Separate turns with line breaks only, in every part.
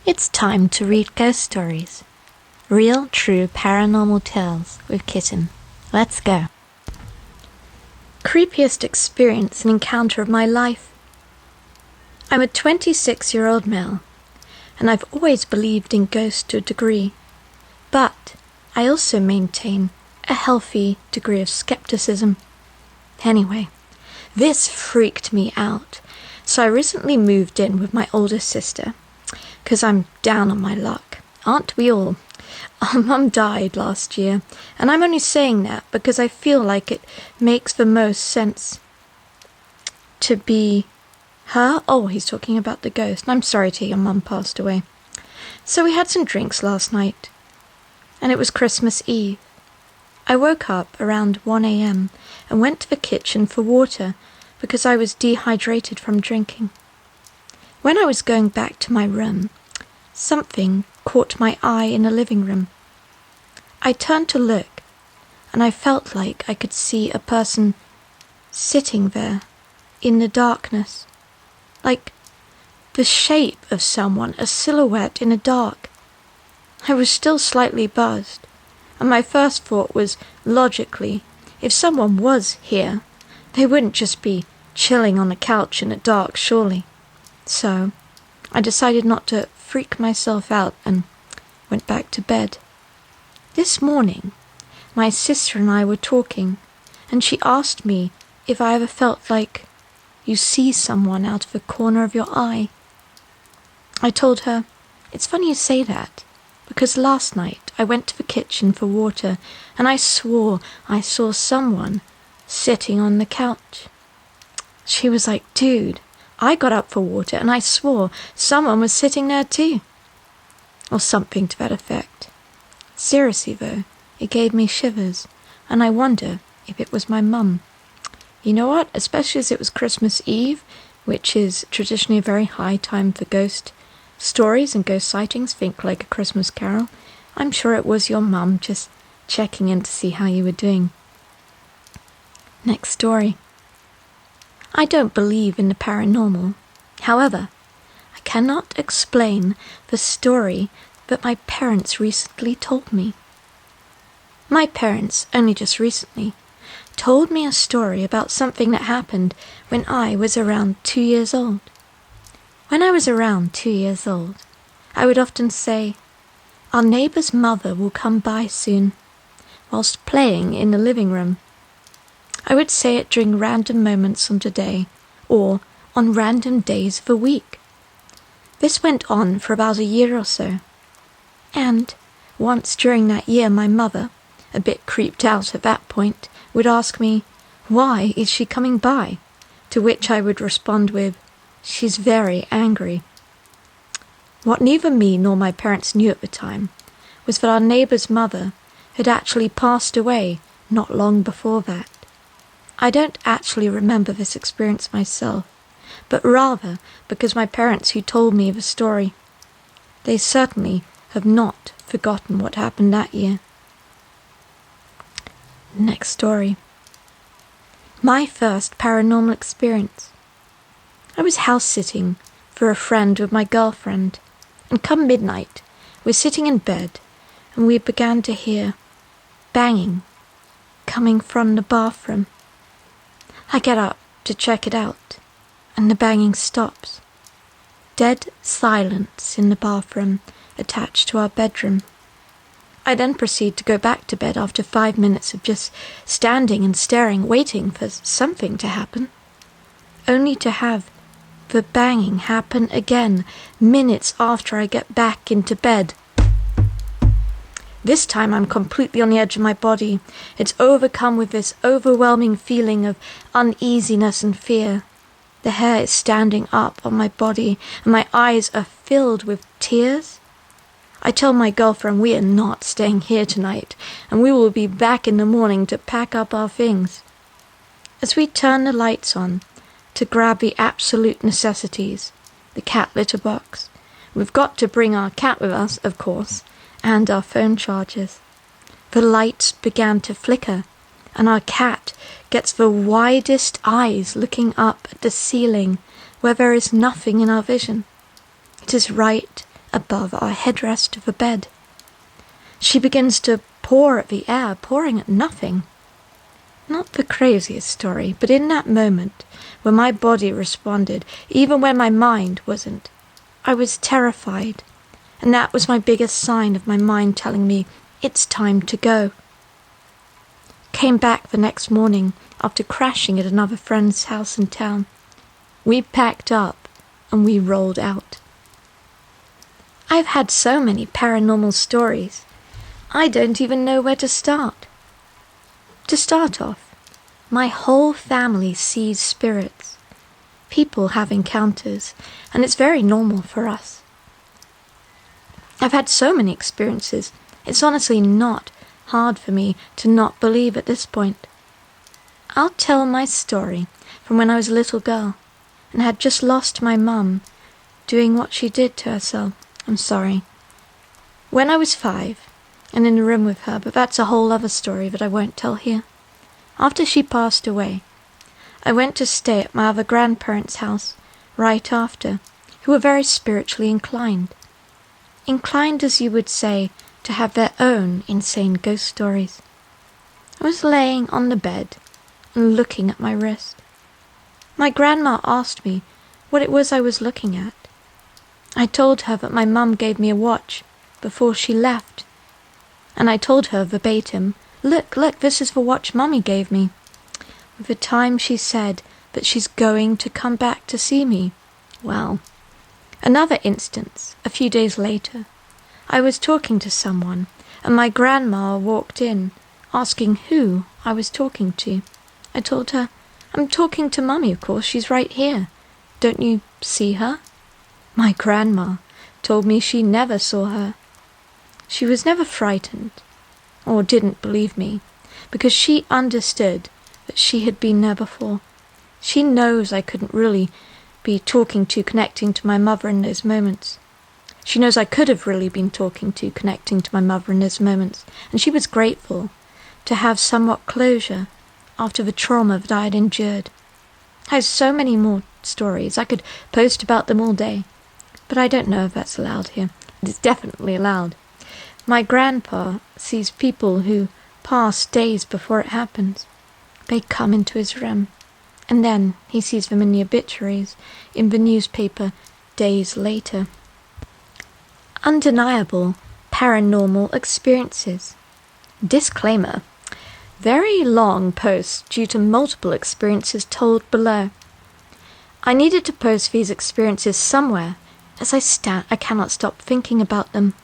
It's time to read ghost stories. Real, true paranormal tales with Kitten. Let's go. Creepiest experience and encounter of my life. I'm a 26-year-old male, and I've always believed in ghosts to a degree. But I also maintain a healthy degree of skepticism. Anyway, this freaked me out, so I recently moved in with my older sister, 'cause I'm down on my luck. Aren't we all? Our mum died last year, and I'm only saying that because I feel like it makes the most sense to be her. Oh, he's talking about the ghost. I'm sorry to hear your mum passed away. So we had some drinks last night, and it was Christmas Eve. I woke up around 1 a.m. and went to the kitchen for water because I was dehydrated from drinking. When I was going back to my room, something caught my eye in the living room. I turned to look, and I felt like I could see a person sitting there in the darkness, like the shape of someone, a silhouette in the dark. I was still slightly buzzed, and my first thought was, logically, if someone was here, they wouldn't just be chilling on a couch in the dark, surely. So I decided not to freak myself out and went back to bed. This morning, my sister and I were talking, and she asked me if I ever felt like you see someone out of the corner of your eye. I told her, it's funny you say that, because last night I went to the kitchen for water and I swore I saw someone sitting on the couch. She was like, dude, I got up for water and I swore someone was sitting there too. Or something to that effect. Seriously though, it gave me shivers, and I wonder if it was my mum. You know what? Especially as it was Christmas Eve, which is traditionally a very high time for ghost stories and ghost sightings, think like a Christmas carol. I'm sure it was your mum just checking in to see how you were doing. Next story. I don't believe in the paranormal. However, I cannot explain the story that my parents recently told me. My parents, only just recently, told me a story about something that happened when I was around 2 years old. When I was around 2 years old, I would often say, our neighbour's mother will come by soon, whilst playing in the living room. I would say it during random moments on the day, or on random days of the week. This went on for about a year or so. And once during that year, my mother, a bit creeped out at that point, would ask me, why is she coming by? To which I would respond with, she's very angry. What neither me nor my parents knew at the time was that our neighbour's mother had actually passed away not long before that. I don't actually remember this experience myself, but rather because my parents who told me the story. They certainly have not forgotten what happened that year. Next story. My first paranormal experience. I was house sitting for a friend with my girlfriend, and come midnight, we're sitting in bed, and we began to hear banging coming from the bathroom. I get up to check it out, and the banging stops. Dead silence in the bathroom attached to our bedroom. I then proceed to go back to bed after 5 minutes of just standing and staring, waiting for something to happen, only to have the banging happen again minutes after I get back into bed. This time I'm completely on the edge of my body. It's overcome with this overwhelming feeling of uneasiness and fear. The hair is standing up on my body, and my eyes are filled with tears. I tell my girlfriend we are not staying here tonight, and we will be back in the morning to pack up our things. As we turn the lights on to grab the absolute necessities, the cat litter box, we've got to bring our cat with us, of course, and our phone chargers. The lights began to flicker, and our cat gets the widest eyes looking up at the ceiling where there is nothing in our vision. It is right above our headrest of a bed. She begins to paw at the air, pawing at nothing. Not the craziest story, but in that moment, when my body responded, even when my mind wasn't, I was terrified, and that was my biggest sign of my mind telling me, it's time to go. Came back the next morning after crashing at another friend's house in town. We packed up and we rolled out. I've had so many paranormal stories, I don't even know where to start. To start off, my whole family sees spirits. People have encounters, and it's very normal for us. I've had so many experiences, it's honestly not hard for me to not believe at this point. I'll tell my story from when I was a little girl and had just lost my mum doing what she did to herself. I'm sorry. When I was 5 and in a room with her, but that's a whole other story that I won't tell here. After she passed away, I went to stay at my other grandparents' house right after, who were very spiritually inclined. Inclined, as you would say, to have their own insane ghost stories. I was laying on the bed and looking at my wrist. My grandma asked me what it was I was looking at. I told her that my mum gave me a watch before she left, and I told her verbatim, look, this is the watch Mummy gave me. With the time she said that she's going to come back to see me. Well, another instance, a few days later, I was talking to someone, and my grandma walked in, asking who I was talking to. I told her, I'm talking to Mummy, of course, she's right here. Don't you see her? My grandma told me she never saw her. She was never frightened, or didn't believe me, because she understood that she had been there before. She knows I couldn't really be connecting to my mother in those moments. She knows I could have really been connecting to my mother in those moments, and she was grateful to have somewhat closure after the trauma that I had endured. I have so many more stories. I could post about them all day, but I don't know if that's allowed here. It is definitely allowed. My grandpa sees people who pass days before it happens. They come into his room, and then he sees them in the obituaries, in the newspaper, days later. Undeniable paranormal experiences. Disclaimer. Very long post due to multiple experiences told below. I needed to post these experiences somewhere, as I cannot stop thinking about them.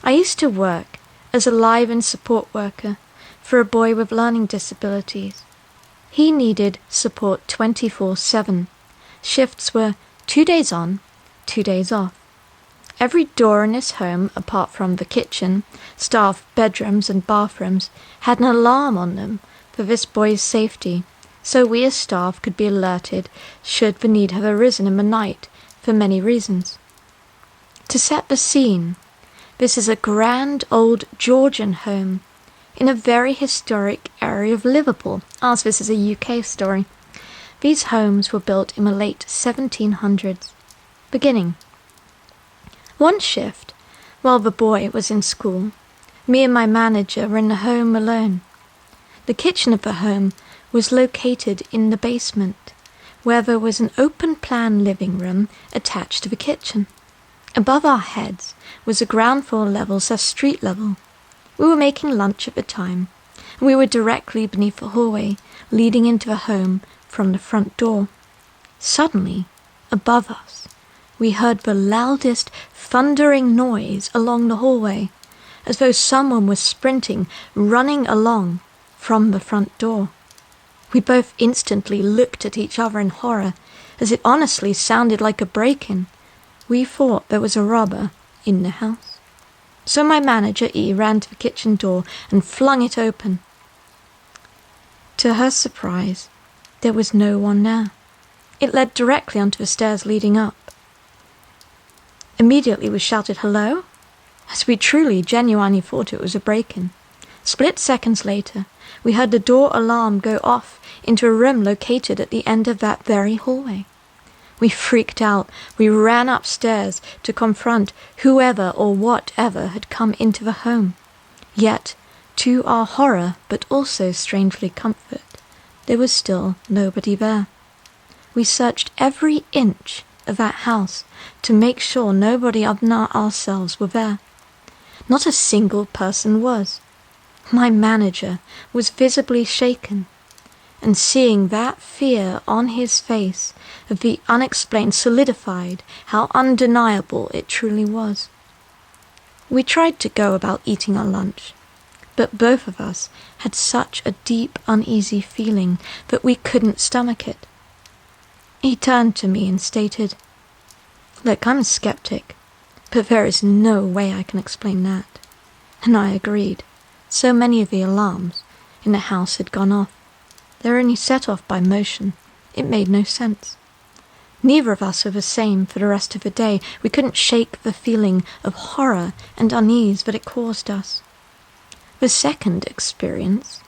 I used to work as a live and support worker for a boy with learning disabilities. He needed support 24/7. Shifts were 2 days on, 2 days off. Every door in his home, apart from the kitchen, staff bedrooms and bathrooms, had an alarm on them for this boy's safety, so we as staff could be alerted should the need have arisen in the night for many reasons. To set the scene, this is a grand old Georgian home in a very historic area of Liverpool, as this is a UK story. These homes were built in the late 1700s. Beginning. One shift, while the boy was in school, me and my manager were in the home alone. The kitchen of the home was located in the basement, where there was an open-plan living room attached to the kitchen. Above our heads was a ground floor level, so street level. We were making lunch at the time, and we were directly beneath the hallway leading into the home from the front door. Suddenly, above us, we heard the loudest thundering noise along the hallway, as though someone was sprinting, running along from the front door. We both instantly looked at each other in horror, as it honestly sounded like a break-in. We thought there was a robber in the house. So my manager, E, ran to the kitchen door and flung it open. To her surprise, there was no one there. It led directly onto the stairs leading up. Immediately we shouted hello, as we truly, genuinely thought it was a break-in. Split seconds later, we heard the door alarm go off into a room located at the end of that very hallway. We freaked out. We ran upstairs to confront whoever or whatever had come into the home. Yet, to our horror, but also strangely comfort, there was still nobody there. We searched every inch of that house to make sure nobody other than ourselves were there. Not a single person was. My manager was visibly shaken, and seeing that fear on his face of the unexplained solidified how undeniable it truly was. We tried to go about eating our lunch, but both of us had such a deep, uneasy feeling that we couldn't stomach it. He turned to me and stated, "Look, I'm a skeptic, but there is no way I can explain that." And I agreed. So many of the alarms in the house had gone off. They were only set off by motion. It made no sense. Neither of us were the same for the rest of the day. We couldn't shake the feeling of horror and unease that it caused us. The second experience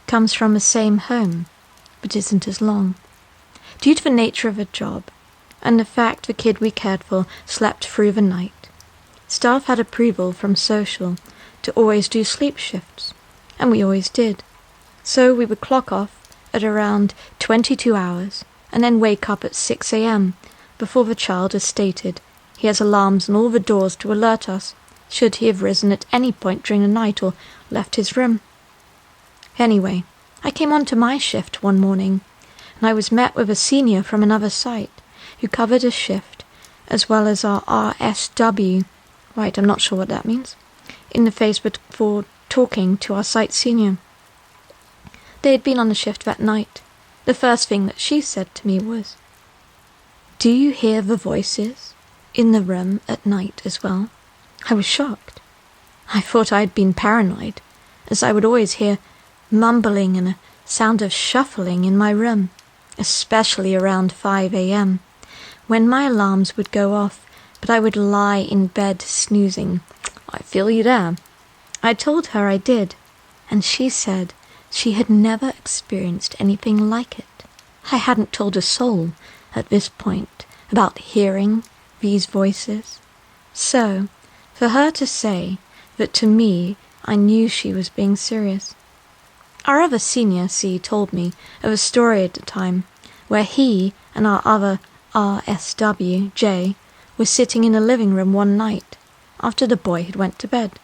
comes from the same home, but isn't as long. Due to the nature of the job, and the fact the kid we cared for slept through the night, staff had approval from social to always do sleep shifts, and we always did. So we would clock off at around 22 hours, and then wake up at 6 a.m. before the child is stated. He has alarms on all the doors to alert us, should he have risen at any point during the night or left his room. Anyway, I came on to my shift one morning, and I was met with a senior from another site who covered a shift, as well as our RSW, right, I'm not sure what that means, in the face for talking to our site senior. They had been on the shift that night. The first thing that she said to me was, "Do you hear the voices in the room at night as well?" I was shocked. I thought I had been paranoid, as I would always hear mumbling and a sound of shuffling in my room, especially around 5 a.m., when my alarms would go off, but I would lie in bed snoozing. "I feel you there." I told her I did, and she said she had never experienced anything like it. I hadn't told a soul at this point about hearing these voices. So, for her to say that to me, I knew she was being serious. Our other senior C told me of a story at the time where he and our other RSW, J, were sitting in the living room one night after the boy had went to bed.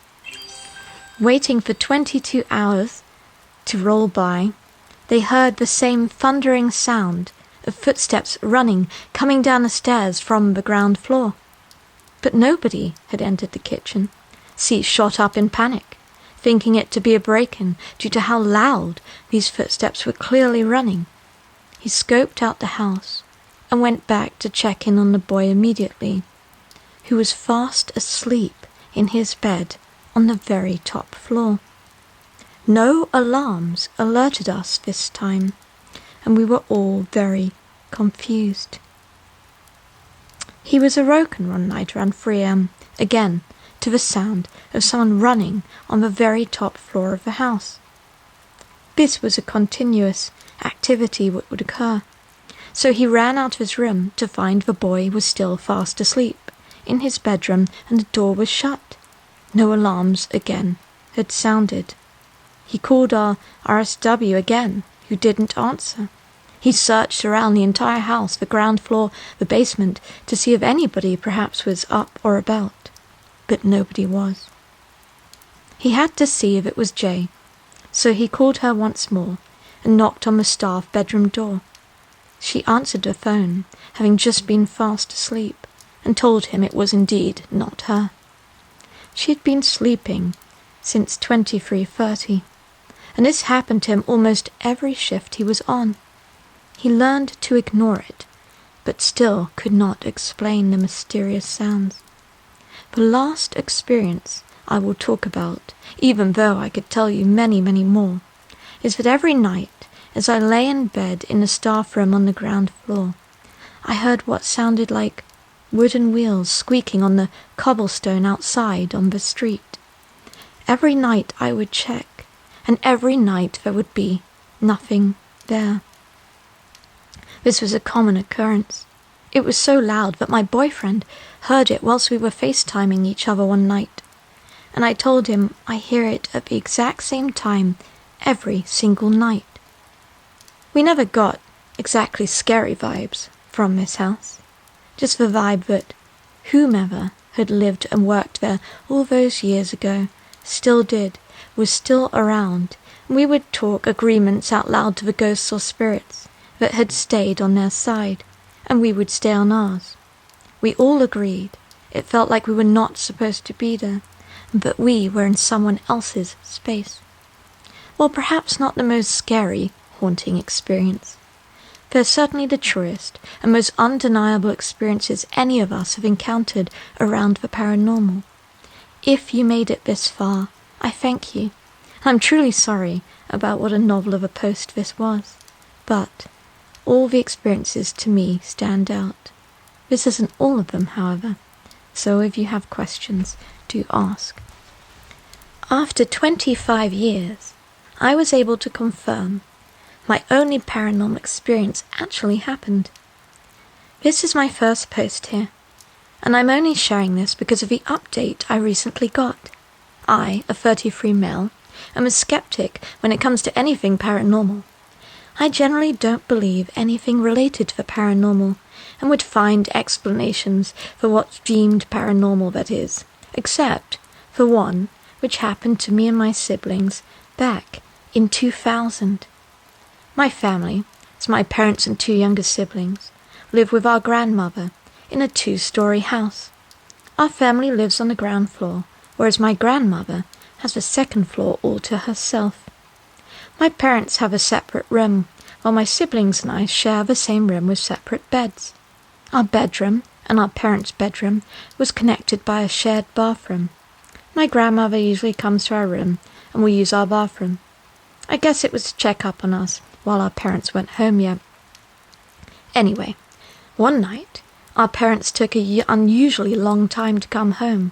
Waiting for 22 hours to roll by, they heard the same thundering sound of footsteps running, coming down the stairs from the ground floor. But nobody had entered the kitchen. C shot up in panic, thinking it to be a break-in due to how loud these footsteps were clearly running. He scoped out the house and went back to check in on the boy immediately, who was fast asleep in his bed on the very top floor. No alarms alerted us this time, and we were all very confused. He was awoken one night around 3 a.m., again, to the sound of someone running on the very top floor of the house. This was a continuous activity that would occur, so he ran out of his room to find the boy was still fast asleep in his bedroom and the door was shut. No alarms again had sounded. He called our RSW again, who didn't answer. He searched around the entire house, the ground floor, the basement, to see if anybody perhaps was up or about, but nobody was. He had to see if it was Jay, so he called her once more and knocked on the staff bedroom door. She answered the phone, having just been fast asleep, and told him it was indeed not her. She had been sleeping since 23:30, and this happened to him almost every shift he was on. He learned to ignore it, but still could not explain the mysterious sounds. The last experience I will talk about, even though I could tell you many, many more, is that every night, as I lay in bed in the staff room on the ground floor, I heard what sounded like wooden wheels squeaking on the cobblestone outside on the street. Every night I would check, and every night there would be nothing there. This was a common occurrence, It was so loud that my boyfriend heard it whilst we were FaceTiming each other one night, and I told him I hear it at the exact same time every single night. We never got exactly scary vibes from this house, just the vibe that whomever had lived and worked there all those years ago still did, was still around, and we would talk agreements out loud to the ghosts or spirits that had stayed on their side, and we would stay on ours. We all agreed it felt like we were not supposed to be there, but we were in someone else's space. Well, perhaps not the most scary haunting experience. They're certainly the truest and most undeniable experiences any of us have encountered around the paranormal. If you made it this far, I thank you. I'm truly sorry about what a novel of a post this was, but all the experiences to me stand out. This isn't all of them, however, so if you have questions, do ask. After 25 years, I was able to confirm my only paranormal experience actually happened. This is my first post here, and I'm only sharing this because of the update I recently got. I, a 33 male, am a skeptic when it comes to anything paranormal. I generally don't believe anything related to the paranormal, and would find explanations for what's deemed paranormal, that is, except for one which happened to me and my siblings back in 2000. My family, as my parents and 2 younger siblings, live with our grandmother in a 2-story house. Our family lives on the ground floor, whereas my grandmother has the 2nd floor all to herself. My parents have a separate room, while my siblings and I share the same room with separate beds. Our bedroom and our parents' bedroom was connected by a shared bathroom. My grandmother usually comes to our room and we use our bathroom. I guess it was to check up on us while our parents weren't home yet. Anyway, one night, our parents took an unusually long time to come home.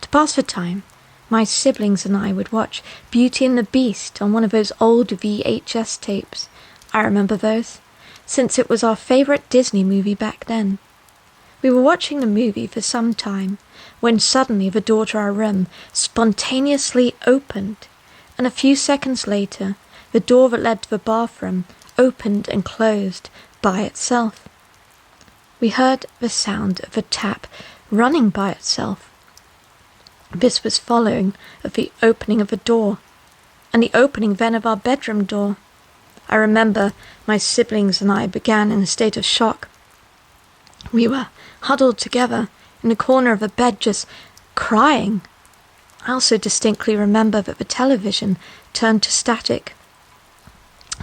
To pass the time, my siblings and I would watch Beauty and the Beast on one of those old VHS tapes. I remember those, since it was our favorite Disney movie back then. We were watching the movie for some time, when suddenly the door to our room spontaneously opened, and a few seconds later, the door that led to the bathroom opened and closed by itself. We heard the sound of a tap running by itself. This was following of the opening of the door, and the opening then of our bedroom door. I remember my siblings and I began in a state of shock. We were huddled together in the corner of the bed just crying. I also distinctly remember that the television turned to static.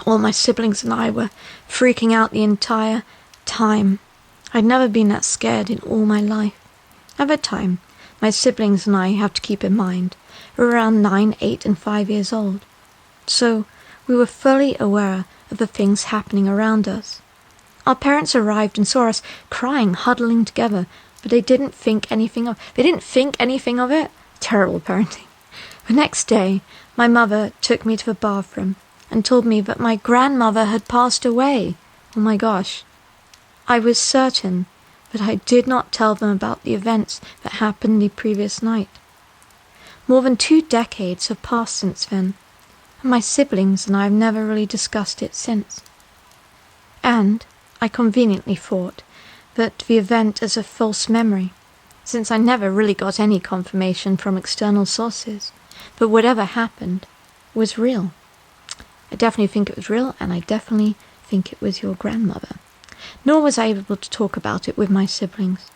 All my siblings and I were freaking out the entire time. I'd never been that scared in all my life. At the time, my siblings and I, have to keep in mind, were around 9, 8, and 5 years old. So we were fully aware of the things happening around us. Our parents arrived and saw us crying, huddling together, but they didn't think anything of it. Terrible parenting. The next day, my mother took me to the bathroom and told me that my grandmother had passed away. Oh my gosh. I was certain that I did not tell them about the events that happened the previous night. More than 2 decades have passed since then, and my siblings and I have never really discussed it since. And I conveniently thought that the event is a false memory, since I never really got any confirmation from external sources, but whatever happened was real. I definitely think it was real, and I definitely think it was your grandmother. Nor was I able to talk about it with my siblings.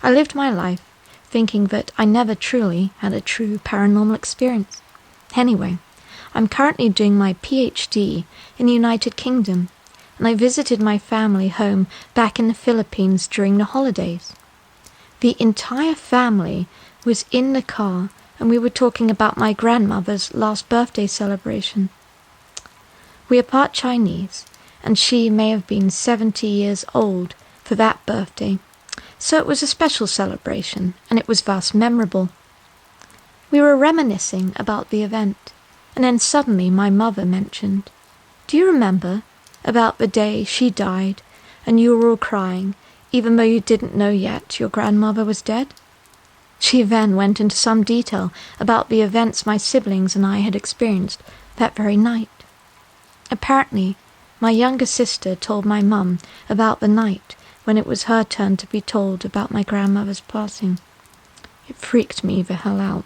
I lived my life thinking that I never truly had a true paranormal experience. Anyway, I'm currently doing my PhD in the United Kingdom, and I visited my family home back in the Philippines during the holidays. The entire family was in the car, and we were talking about my grandmother's last birthday celebration. We are part Chinese, and she may have been 70 years old for that birthday, so it was a special celebration, and it was thus memorable. We were reminiscing about the event, and then suddenly my mother mentioned, "Do you remember about the day she died, and you were all crying even though you didn't know yet your grandmother was dead? She then went into some detail about the events my siblings and I had experienced that very night. Apparently, my younger sister told my mum about the night when it was her turn to be told about my grandmother's passing. It freaked me the hell out.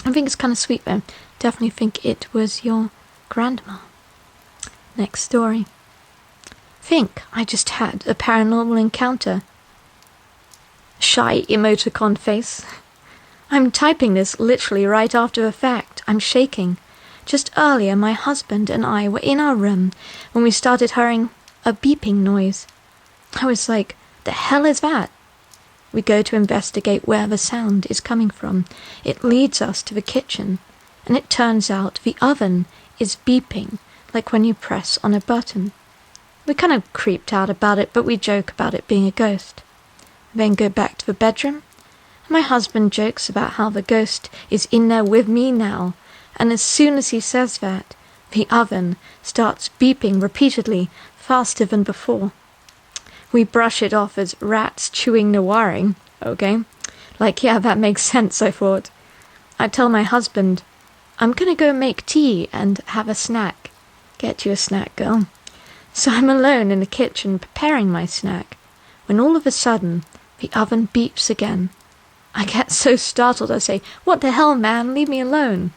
I think it's kind of sweet though. Definitely think it was your grandma. Next story. Think I just had a paranormal encounter. Shy emoticon face. I'm typing this literally right after the fact. I'm shaking. Just earlier, my husband and I were in our room when we started hearing a beeping noise. I was like, the hell is that? We go to investigate where the sound is coming from. It leads us to the kitchen, and it turns out the oven is beeping, like when you press on a button. We're kind of creeped out about it, but we joke about it being a ghost. Then go back to the bedroom. My husband jokes about how the ghost is in there with me now, and as soon as he says that, the oven starts beeping repeatedly, faster than before. We brush it off as rats chewing the wiring, okay? Like, yeah, that makes sense, I thought. I tell my husband, I'm gonna go make tea and have a snack. Get you a snack, girl. So I'm alone in the kitchen preparing my snack, when all of a sudden, the oven beeps again. I get so startled, I say, what the hell, man, leave me alone.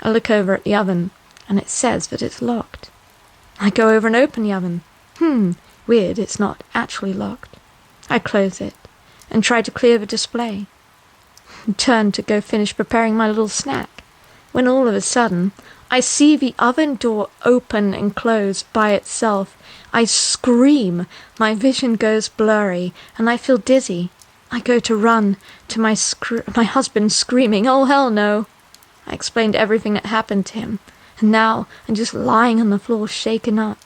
I look over at the oven, and it says that it's locked. I go over and open the oven. Weird, it's not actually locked. I close it, and try to clear the display. Turn to go finish preparing my little snack, when all of a sudden, I see the oven door open and close by itself. I scream, my vision goes blurry, and I feel dizzy. I go to run to my husband screaming, oh hell no. I explained everything that happened to him, and now I'm just lying on the floor shaken up.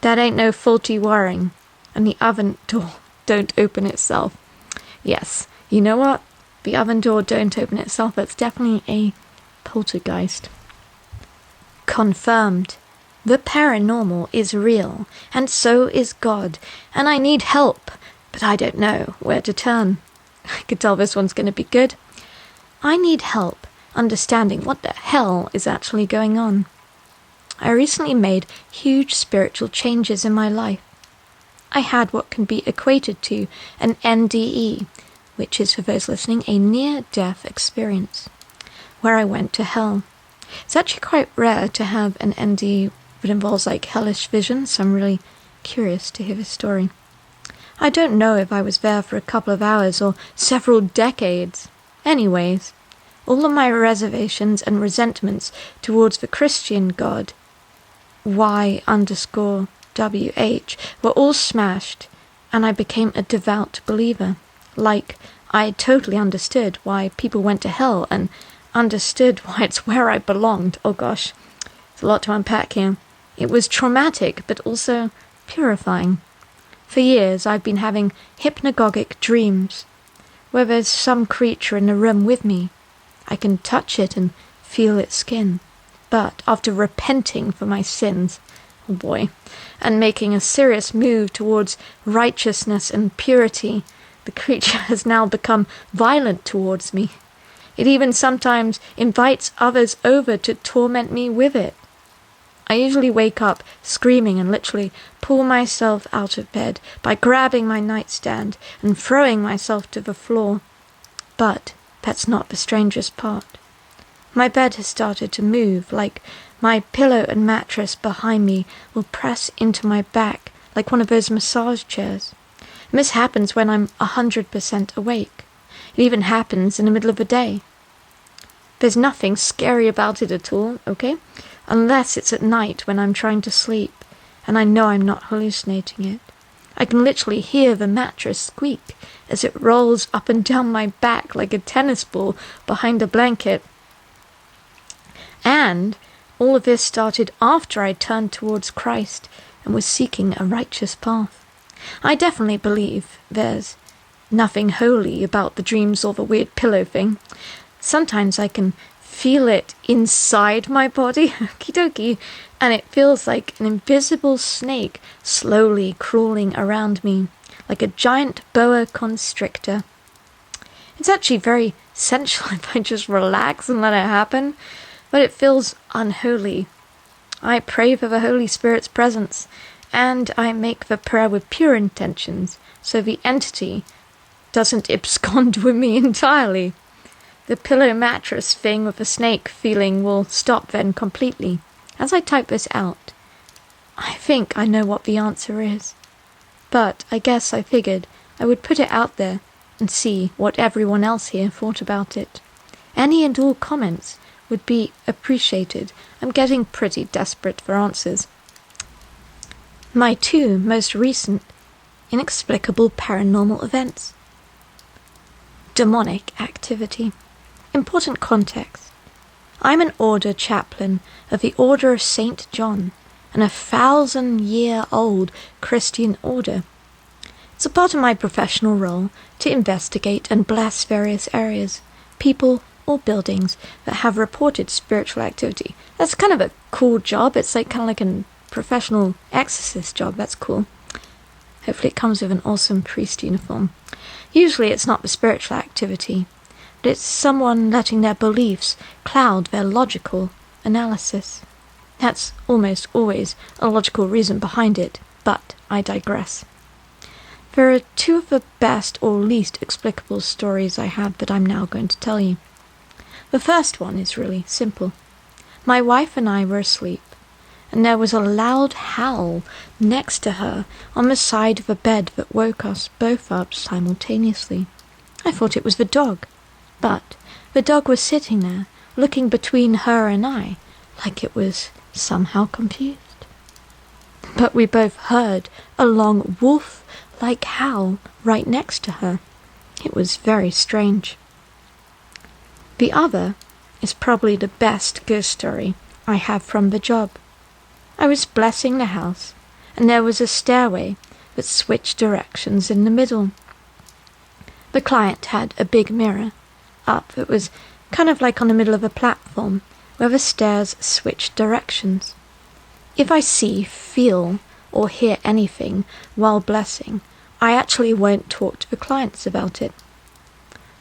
That ain't no faulty wiring, and the oven door don't open itself. Yes, you know what? The oven door don't open itself. That's definitely a poltergeist. Confirmed. The paranormal is real, and so is God, and I need help, but I don't know where to turn. I could tell this one's going to be good. I need help understanding what the hell is actually going on. I recently made huge spiritual changes in my life. I had what can be equated to an NDE, which is, for those listening, a near-death experience, where I went to hell. It's actually quite rare to have an NDE that involves like hellish vision, so I'm really curious to hear this story. I don't know if I was there for a couple of hours or several decades. Anyways, all of my reservations and resentments towards the Christian God, Y_WH, were all smashed, and I became a devout believer. Like, I totally understood why people went to hell, and understood why it's where I belonged. Oh gosh, it's a lot to unpack here. It was traumatic, but also purifying. For years, I've been having hypnagogic dreams, where there's some creature in the room with me. I can touch it and feel its skin. But after repenting for my sins, oh boy, and making a serious move towards righteousness and purity, the creature has now become violent towards me. It even sometimes invites others over to torment me with it. I usually wake up screaming and literally pull myself out of bed by grabbing my nightstand and throwing myself to the floor. But that's not the strangest part. My bed has started to move, like my pillow and mattress behind me will press into my back like one of those massage chairs. And this happens when I'm 100% awake. It even happens in the middle of the day. There's nothing scary about it at all, okay? Unless it's at night when I'm trying to sleep, and I know I'm not hallucinating it. I can literally hear the mattress squeak as it rolls up and down my back like a tennis ball behind a blanket. And all of this started after I turned towards Christ and was seeking a righteous path. I definitely believe there's nothing holy about the dreams or the weird pillow thing. Sometimes I can feel it inside my body, okie dokie, and it feels like an invisible snake slowly crawling around me, like a giant boa constrictor. It's actually very sensual if I just relax and let it happen, but it feels unholy. I pray for the Holy Spirit's presence, and I make the prayer with pure intentions, so the entity doesn't abscond with me entirely. The pillow mattress thing with the snake feeling will stop then completely. As I type this out, I think I know what the answer is. But I guess I figured I would put it out there and see what everyone else here thought about it. Any and all comments would be appreciated. I'm getting pretty desperate for answers. My 2 most recent inexplicable paranormal events. Demonic activity. Important context. I'm an order chaplain of the Order of St. John, an 1,000-year-old Christian order. It's a part of my professional role to investigate and bless various areas, people, or buildings that have reported spiritual activity. That's kind of a cool job. It's kind of like a professional exorcist job. That's cool. Hopefully it comes with an awesome priest uniform. Usually it's not the spiritual activity, but it's someone letting their beliefs cloud their logical analysis. That's almost always a logical reason behind it, but I digress. There are 2 of the best or least explicable stories I have that I'm now going to tell you. The first one is really simple. My wife and I were asleep, and there was a loud howl next to her on the side of the bed that woke us both up simultaneously. I thought it was the dog, but the dog was sitting there, looking between her and I, like it was somehow confused. But we both heard a long wolf-like howl right next to her. It was very strange. The other is probably the best ghost story I have from the job. I was blessing the house, and there was a stairway that switched directions in the middle. The client had a big mirror up that was kind of like on the middle of a platform where the stairs switched directions. If I see, feel, or hear anything while blessing, I actually won't talk to the clients about it.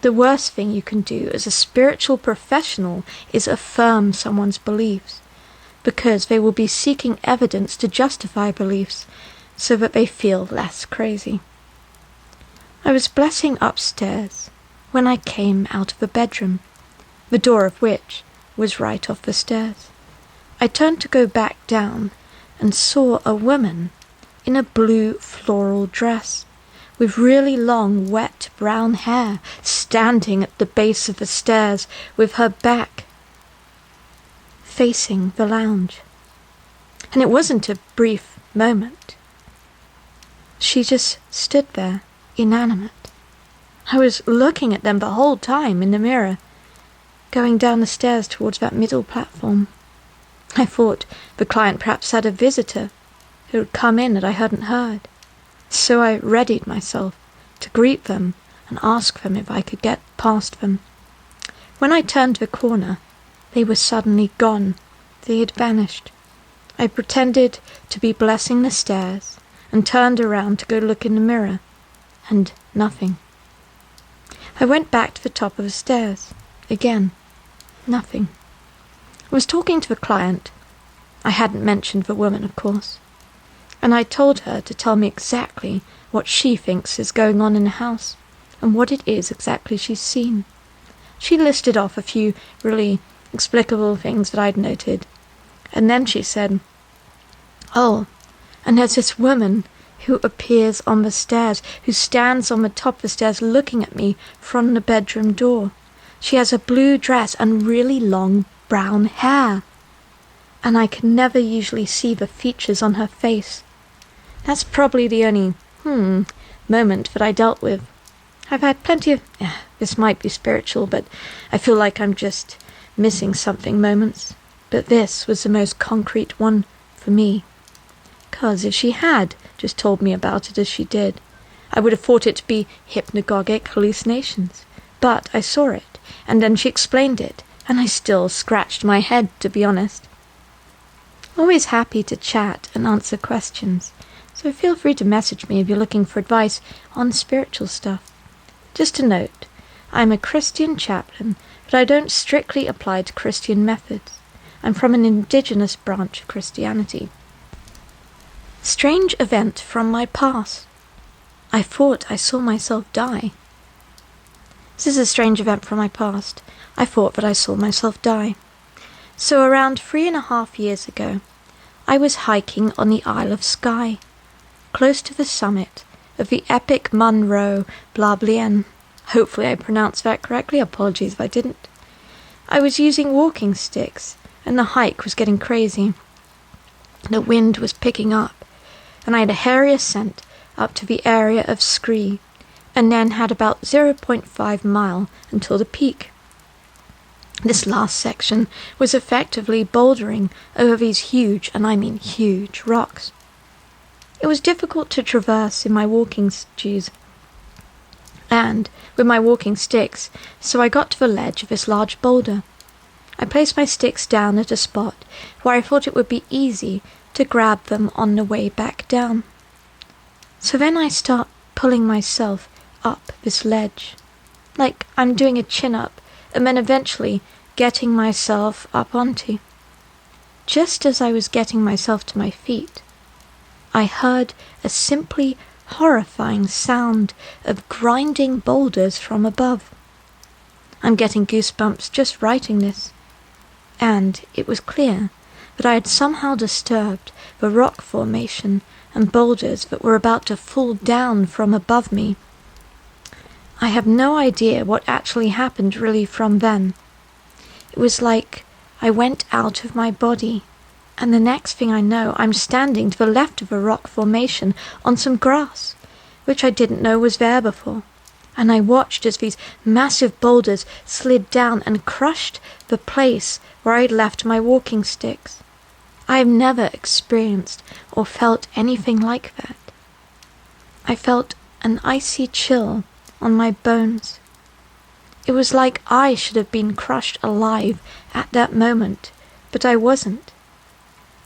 The worst thing you can do as a spiritual professional is affirm someone's beliefs, because they will be seeking evidence to justify beliefs so that they feel less crazy. I was blessing upstairs when I came out of the bedroom, the door of which was right off the stairs. I turned to go back down and saw a woman in a blue floral dress with really long, wet brown hair standing at the base of the stairs with her back facing the lounge. And it wasn't a brief moment. She just stood there, inanimate. I was looking at them the whole time in the mirror, going down the stairs towards that middle platform. I thought the client perhaps had a visitor who had come in that I hadn't heard. So I readied myself to greet them and ask them if I could get past them. When I turned the corner, they were suddenly gone. They had vanished. I pretended to be blessing the stairs and turned around to go look in the mirror, and nothing. I went back to the top of the stairs. Again, nothing. I was talking to the client. I hadn't mentioned the woman, of course. And I told her to tell me exactly what she thinks is going on in the house, and what it is exactly she's seen. She listed off a few really explicable things that I'd noted, and then she said, "Oh, and there's this woman who appears on the stairs, who stands on the top of the stairs looking at me from the bedroom door. She has a blue dress and really long brown hair, and I can never usually see the features on her face." That's probably the only, moment that I dealt with. I've had plenty of, this might be spiritual, but I feel like I'm just missing something moments. But this was the most concrete one for me. 'Cause if she had just told me about it as she did, I would have thought it to be hypnagogic hallucinations. But I saw it, and then she explained it, and I still scratched my head, to be honest. Always happy to chat and answer questions, so feel free to message me if you're looking for advice on spiritual stuff. Just a note, I'm a Christian chaplain, but I don't strictly apply to Christian methods. I'm from an indigenous branch of Christianity. Strange event from my past. I thought I saw myself die. This is a strange event from my past. I thought that I saw myself die. So around 3.5 years ago, I was hiking on the Isle of Skye, close to the summit of the epic Munro Blablien. Hopefully I pronounced that correctly, apologies if I didn't. I was using walking sticks, and the hike was getting crazy. The wind was picking up, and I had a hairy ascent up to the area of Scree, and then had about 0.5 mile until the peak. This last section was effectively bouldering over these huge, and I mean huge, rocks. It was difficult to traverse in my walking shoes and with my walking sticks, so I got to the ledge of this large boulder. I placed my sticks down at a spot where I thought it would be easy to grab them on the way back down. So then I start pulling myself up this ledge, like I'm doing a chin-up, and then eventually getting myself up onto. Just as I was getting myself to my feet, I heard a simply horrifying sound of grinding boulders from above. I'm getting goosebumps just writing this, and it was clear that I had somehow disturbed the rock formation and boulders that were about to fall down from above me. I have no idea what actually happened really from then. It was like I went out of my body, and the next thing I know, I'm standing to the left of a rock formation on some grass, which I didn't know was there before, and I watched as these massive boulders slid down and crushed the place where I'd left my walking sticks. I have never experienced or felt anything like that. I felt an icy chill on my bones. It was like I should have been crushed alive at that moment, but I wasn't.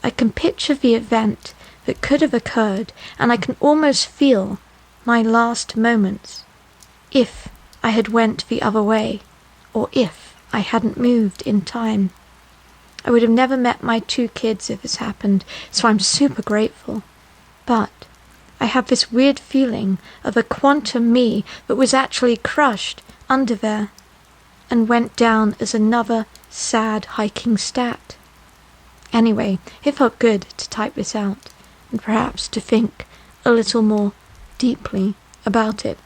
I can picture the event that could have occurred, and I can almost feel my last moments, if I had went the other way, or if I hadn't moved in time. I would have never met my 2 kids if this happened, so I'm super grateful. But I have this weird feeling of a quantum me that was actually crushed under there, and went down as another sad hiking stat. Anyway, it felt good to type this out, and perhaps to think a little more deeply about it.